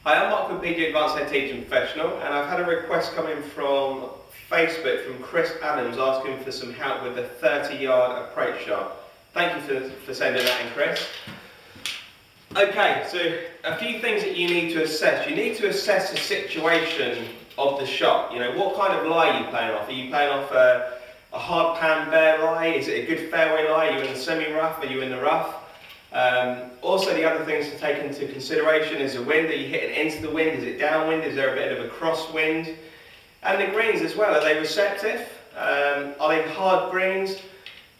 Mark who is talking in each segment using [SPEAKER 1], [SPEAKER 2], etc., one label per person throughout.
[SPEAKER 1] Hi, I'm Mark with PGA Advanced Professional, and I've had a request coming from Facebook from Chris Adams asking for some help with the 30-yard approach shot. Thank you for sending that in, Chris. Okay, so a few things that you need to assess. You need to assess the situation of the shot. You know, what kind of lie are you playing off? Are you playing off a hard pan bare lie? Is it a good fairway lie? Are you in the semi-rough? Are you in the rough? Also, the other things to take into consideration is the wind. Are you hitting into the wind? Is it downwind? Is there a bit of a crosswind? And the greens as well, are they receptive? Are they hard greens?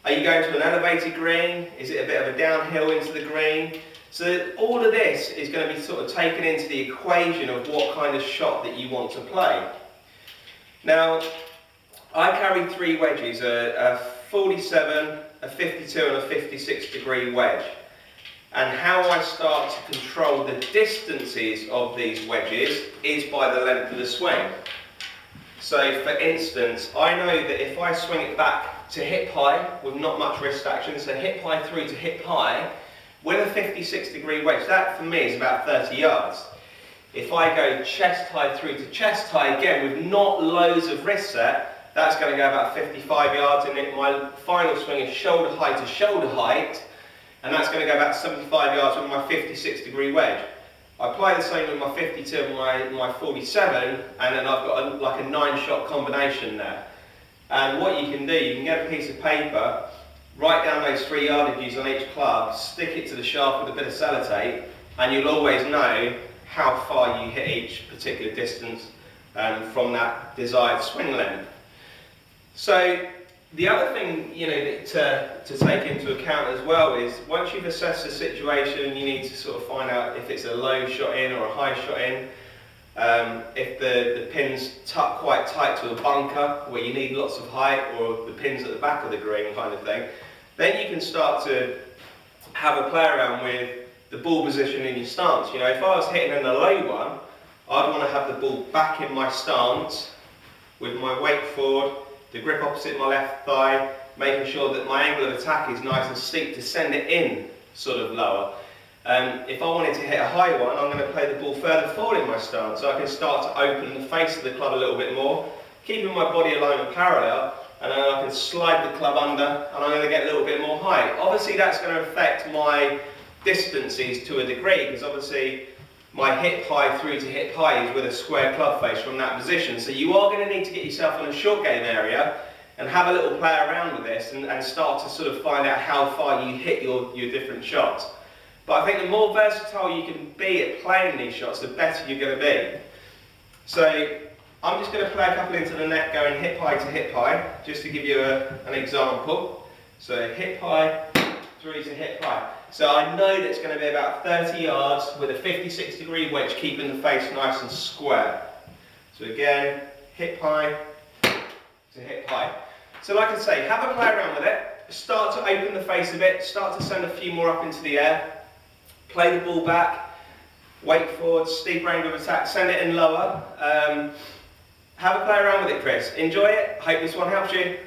[SPEAKER 1] Are you going to an elevated green? Is it a bit of a downhill into the green? So all of this is going to be sort of taken into the equation of what kind of shot that you want to play. Now, I carry three wedges, a 47, a 52 and a 56 degree wedge. And how I start to control the distances of these wedges is by the length of the swing. So for instance, I know that if I swing it back to hip high with not much wrist action, so hip high through to hip high, with a 56 degree wedge, that for me is about 30 yards. If I go chest high through to chest high, again with not loads of wrist set, that's going to go about 55 yards, and my final swing is shoulder height to shoulder height, and that's going to go about 75 yards with my 56 degree wedge. I apply the same with my 52 and my 47, and then I've got like a 9-shot combination there. And what you can do, you can get a piece of paper, write down those 3 yardages on each club, stick it to the shaft with a bit of sellotape, and you'll always know how far you hit each particular distance from that desired swing length. So the other thing, you know, to take into account as well is once you've assessed the situation, you need to sort of find out if it's a low shot in or a high shot in. If the pin's tucked quite tight to a bunker where you need lots of height, or the pin's at the back of the green kind of thing, then you can start to have a play around with the ball position in your stance. You know, if I was hitting in a low one, I'd want to have the ball back in my stance with my weight forward, the grip opposite my left thigh, making sure that my angle of attack is nice and steep to send it in sort of lower. If I wanted to hit a high one, I'm going to play the ball further forward in my stance, so I can start to open the face of the club a little bit more, keeping my body alignment parallel, and then I can slide the club under, and I'm going to get a little bit more height. Obviously that's going to affect my distances to a degree, because obviously my hip high through to hip high is with a square club face from that position. So you are going to need to get yourself in a short game area and have a little play around with this and start to sort of find out how far you hit your different shots. But I think the more versatile you can be at playing these shots, the better you're going to be. So I'm just going to play a couple into the net going hip high to hip high, just to give you an example. So hip high through to hip high. So I know that it's going to be about 30 yards with a 56 degree wedge, keeping the face nice and square. So again, hip high to hip high. So like I say, have a play around with it, start to open the face a bit, start to send a few more up into the air, play the ball back, weight forward, steeper angle of attack, send it in lower. Have a play around with it, Chris. Enjoy it. Hope this one helps you.